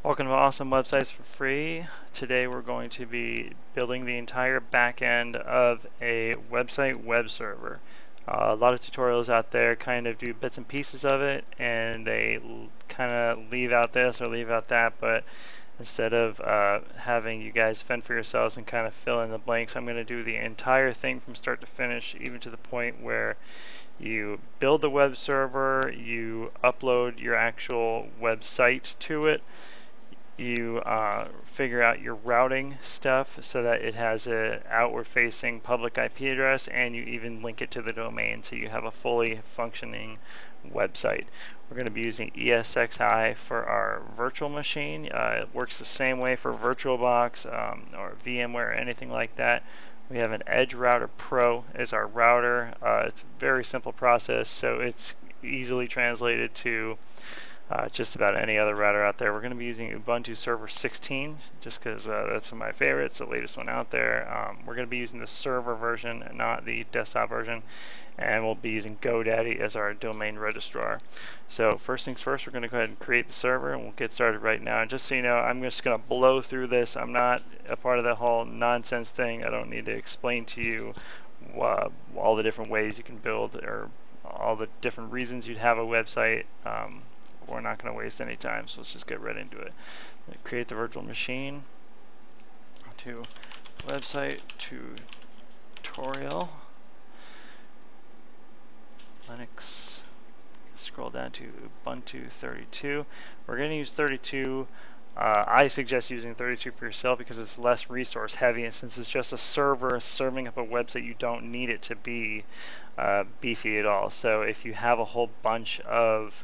Welcome to Awesome Websites for Free. Today we're going to be building the entire back end of a website web server. A lot of tutorials out there kind of do bits and pieces of it, and they kind of leave out this or leave out that, but instead of having you guys fend for yourselves and kind of fill in the blanks, I'm going to do the entire thing from start to finish, even to the point where you build the web server, you upload your actual website to it, you figure out your routing stuff so that it has a outward facing public IP address, and you even link it to the domain so you have a fully functioning website. We're going to be using ESXi for our virtual machine. It works the same way for VirtualBox or VMware or anything like that. We have an Edge Router Pro as our router. It's a very simple process, so it's easily translated to just about any other router out there. We're going to be using Ubuntu Server 16 just because that's my favorite. It's the latest one out there. We're going to be using the server version and not the desktop version, and we'll be using GoDaddy as our domain registrar. So first things first, we're going to go ahead and create the server, and we'll get started right now. And just so you know, I'm just going to blow through this. I'm not a part of the whole nonsense thing. I don't need to explain to you all the different ways you can build or all the different reasons you'd have a website. We're not going to waste any time, so let's just get right into it. Create the virtual machine to website tutorial Linux. Scroll down to Ubuntu 32. We're going to use 32. I suggest using 32 for yourself because it's less resource heavy, and since it's just a server serving up a website, you don't need it to be beefy at all. So if you have a whole bunch of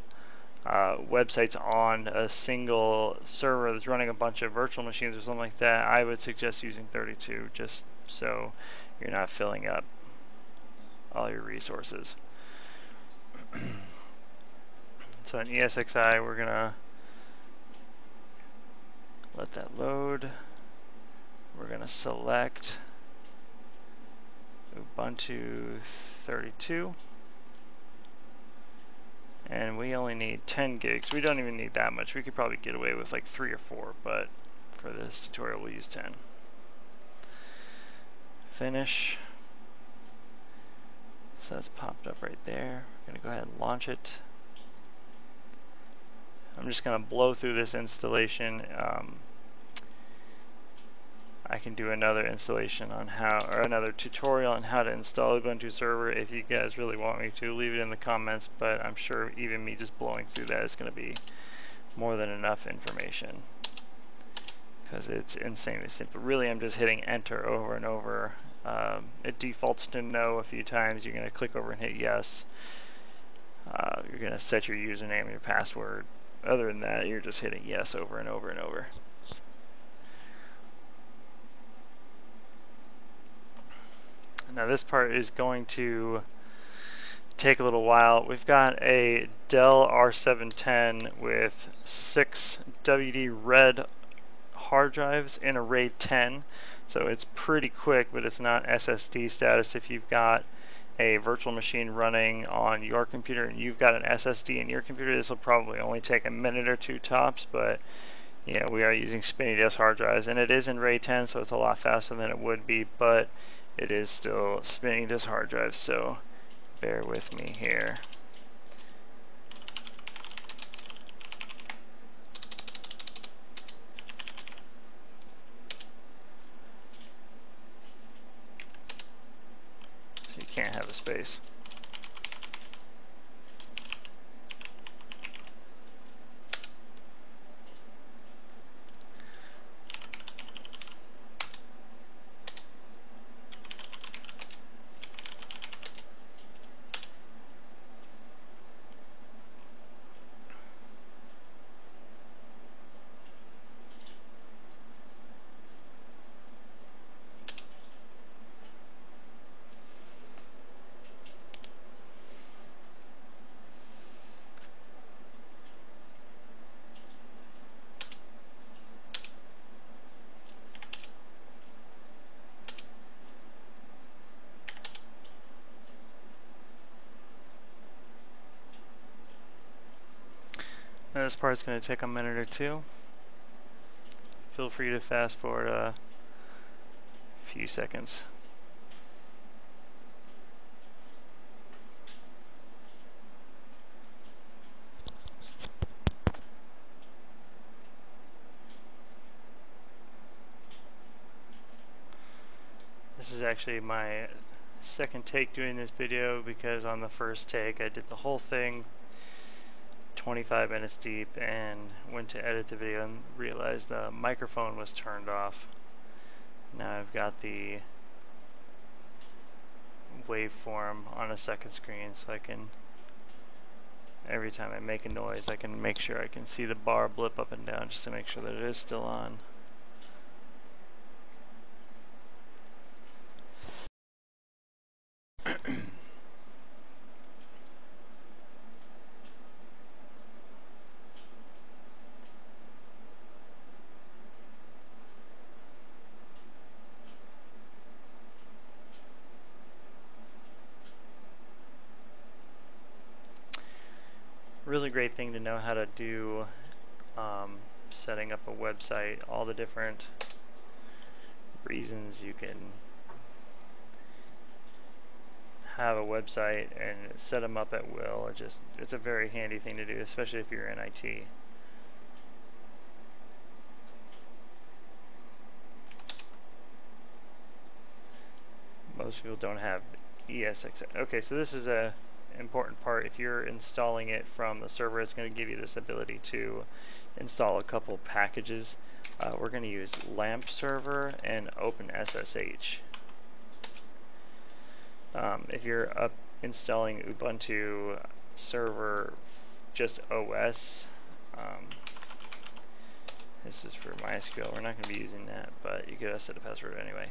websites on a single server that's running a bunch of virtual machines or something like that, I would suggest using 32 just so you're not filling up all your resources. So in ESXi, we're gonna let that load. We're gonna select Ubuntu 32. And we only need 10 gigs. We don't even need that much. We could probably get away with like 3 or 4, but for this tutorial we'll use 10. Finish. So that's popped up right there. We're going to go ahead and launch it. I'm just going to blow through this installation. I can do another installation on how, or another tutorial on how to install Ubuntu Server if you guys really want me to. Leave it in the comments, but I'm sure even me just blowing through that is going to be more than enough information because it's insanely simple. Really, I'm just hitting enter over and over. It defaults to no a few times. You're going to click over and hit yes. You're going to set your username and your password. Other than that, you're just hitting yes over and over and over. Now this part is going to take a little while. We've got a Dell R710 with 6 WD red hard drives in a RAID 10, so it's pretty quick, but it's not SSD status. If you've got a virtual machine running on your computer and you've got an SSD in your computer, this will probably only take a minute or two tops, but yeah, we are using spinny disk hard drives, and it is in RAID 10, so it's a lot faster than it would be, but it is still spinning disk hard drive, so bear with me here. So you can't have a space. Now this part's going to take a minute or two. feel free to fast forward a few seconds. This is actually my second take doing this video, because on the first take I did the whole thing 25 minutes deep and went to edit the video and realized the microphone was turned off. Now I've got the waveform on a second screen, so I can, every time I make a noise, I can make sure I can see the bar blip up and down just to make sure that it is still on. Really great thing to know how to do, setting up a website, all the different reasons you can have a website and set them up at will. It's a very handy thing to do, especially if you're in IT. Most people don't have ESX. Okay, so this is a important part. If you're installing it from the server, it's going to give you this ability to install a couple packages. We're going to use LAMP server and OpenSSH. If you're installing Ubuntu server just OS, this is for MySQL. We're not going to be using that, but you could set a password anyway.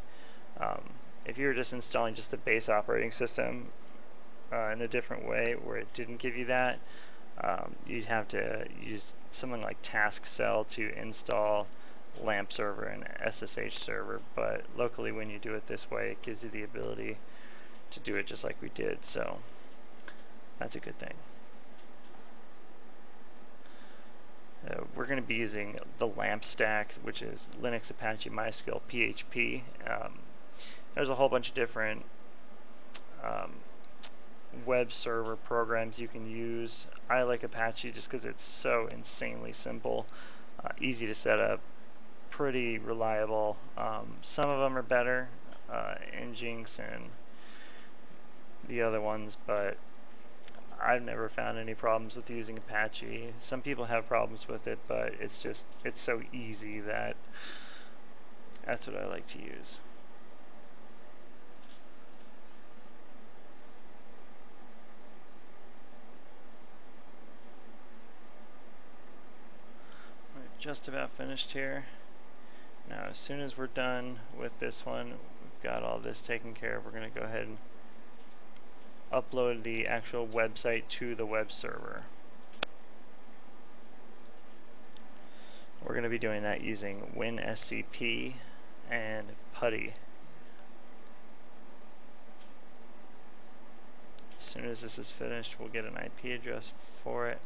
If you're just installing just the base operating system in a different way where it didn't give you that, you'd have to use something like TaskCell to install LAMP server and SSH server, but locally when you do it this way, it gives you the ability to do it just like we did, so that's a good thing. We're going to be using the LAMP stack, which is Linux, Apache, MySQL, PHP. There's a whole bunch of different web server programs you can use. I like Apache just because it's so insanely simple, easy to set up, pretty reliable. Some of them are better, Nginx and the other ones, but I've never found any problems with using Apache. Some people have problems with it, but it's so easy that that's what I like to use. We're just about finished here. Now as soon as we're done with this one, we've got all this taken care of, we're going to go ahead and upload the actual website to the web server. We're going to be doing that using WinSCP and PuTTY. As soon as this is finished, we'll get an IP address for it,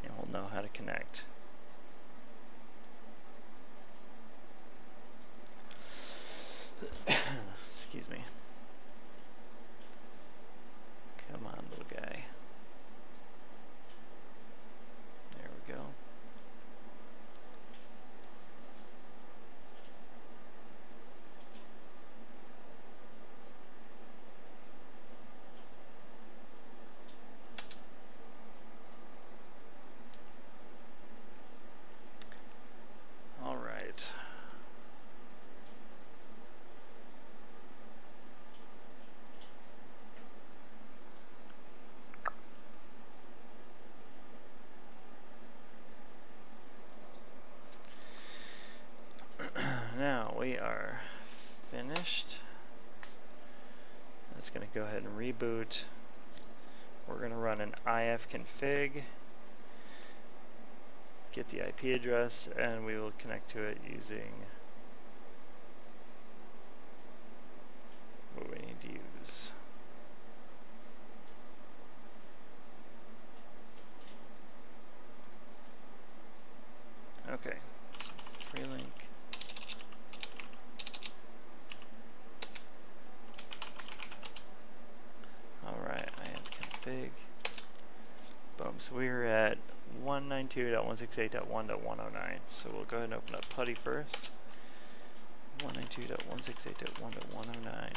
and we'll know how to connect. Excuse me. Come on, little guy. There we go. All right. Now we are finished. That's going to go ahead and reboot. We're going to run an ifconfig, get the IP address, and we will connect to it using what we need to use. Okay, so free link. Alright, I have config. Boom, so we're at 192.168.1.109. So we'll go ahead and open up PuTTY first. 192.168.1.109.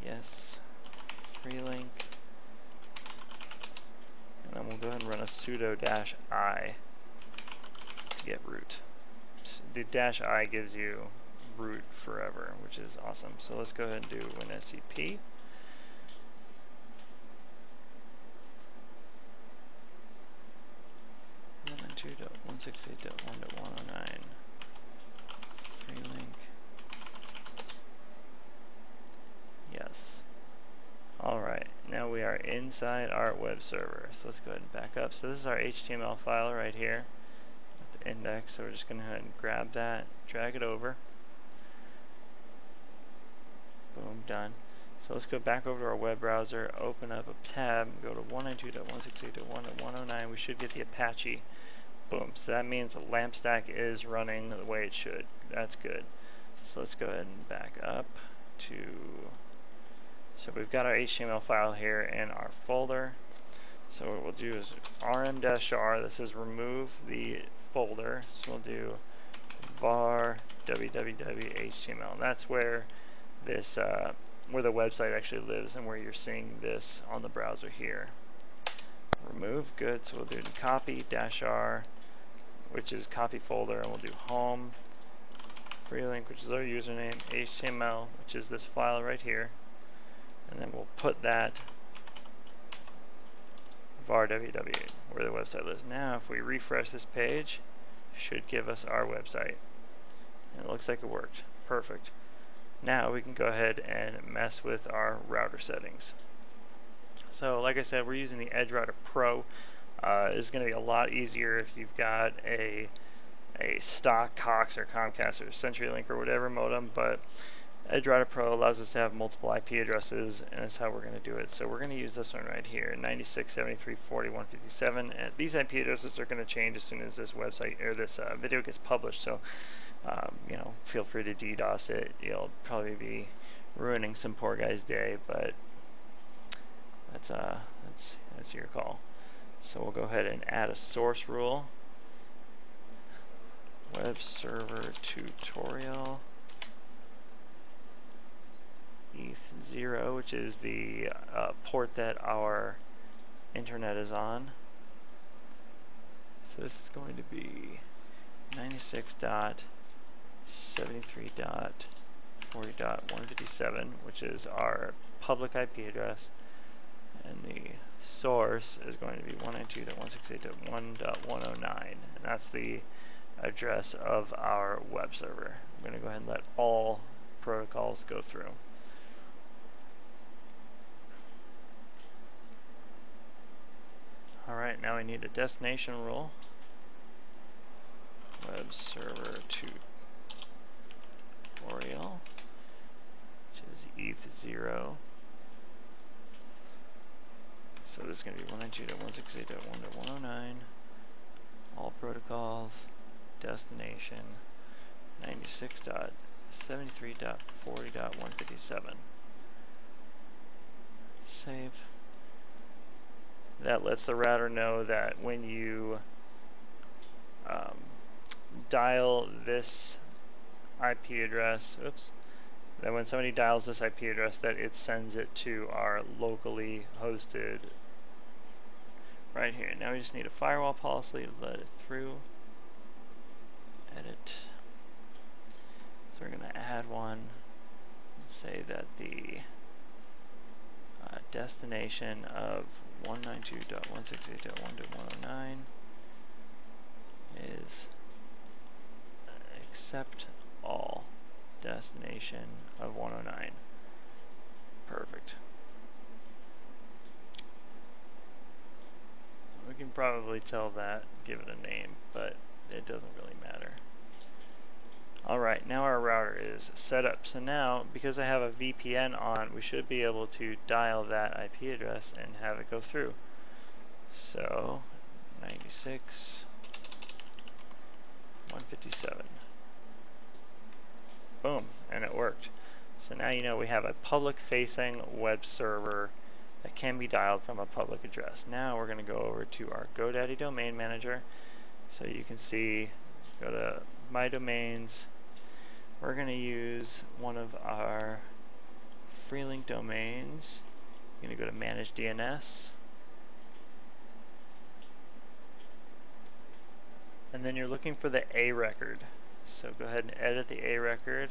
Yes. Free link. And then we'll go ahead and run a sudo -i to get root. The -i gives you root forever, which is awesome. So let's go ahead and do WinSCP. .168.1.109. Free link. Yes. Alright, now we are inside our web server. So let's go ahead and back up. So this is our HTML file right here at the index. So we're just going to go ahead and grab that, drag it over. Boom, done. So let's go back over to our web browser, open up a tab, go to 192.168.1.109. We should get the Apache. Boom. So that means the LAMP stack is running the way it should. That's good. So let's go ahead and back up to... So we've got our HTML file here in our folder. So what we'll do is rm-r, this is remove the folder. So we'll do var www.html. And that's where this where the website actually lives and where you're seeing this on the browser here. Remove, good. So we'll do copy -r, which is copy folder, and we'll do home free link, which is our username, HTML, which is this file right here. And then we'll put that var www, where the website lives. Now if we refresh this page, it should give us our website. And it looks like it worked. Perfect. Now we can go ahead and mess with our router settings. So like I said, we're using the EdgeRouter Pro. It's going to be a lot easier if you've got a stock Cox or Comcast or CenturyLink or whatever modem, but EdgeRouter Pro allows us to have multiple IP addresses, and that's how we're going to do it. So we're going to use this one right here, 96.73.40.157. And these IP addresses are going to change as soon as this website or this video gets published. So you know, feel free to DDoS it. You'll probably be ruining some poor guy's day, but that's your call. So we'll go ahead and add a source rule. Web server tutorial ETH0, which is the port that our internet is on. So this is going to be 96.73.40.157, which is our public IP address, and the source is going to be 192.168.1.109, and that's the address of our web server. I'm going to go ahead and let all protocols go through. Alright, now we need a destination rule. Web server tutorial, which is ETH0. So this is going to be 192.168.1.109. All protocols, destination, 96.73.40.157. Save. That lets the router know that when you dial this IP address, that when somebody dials this IP address, that it sends it to our locally hosted right here. Now we just need a firewall policy to let it through. Edit. So we're going to add one and say that the destination of 192.168.1.109 is accept all destination of 109. Perfect. We can probably tell that, give it a name, but it doesn't really matter. Alright, now our router is set up. So now, because I have a VPN on, we should be able to dial that IP address and have it go through. So, 96. 157. Boom, and it worked. So now you know we have a public-facing web server that can be dialed from a public address. Now we're going to go over to our GoDaddy Domain Manager. So you can see, go to My Domains. We're going to use one of our free link domains. You're going to go to Manage DNS. And then you're looking for the A record. So go ahead and edit the A record.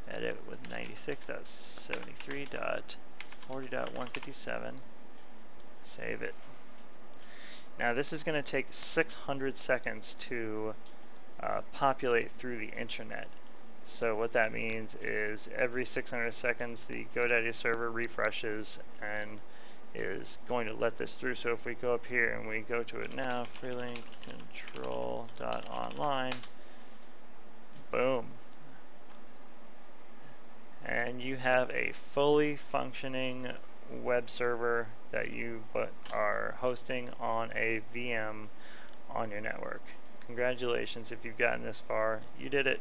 Edit with 96.73.40.157. Save it. Now this is going to take 600 seconds to populate through the internet. So what that means is every 600 seconds the GoDaddy server refreshes and is going to let this through. So if we go up here and we go to it now, freelinkcontrol.online, boom. And you have a fully functioning web server that you are hosting on a VM on your network. Congratulations if you've gotten this far. You did it.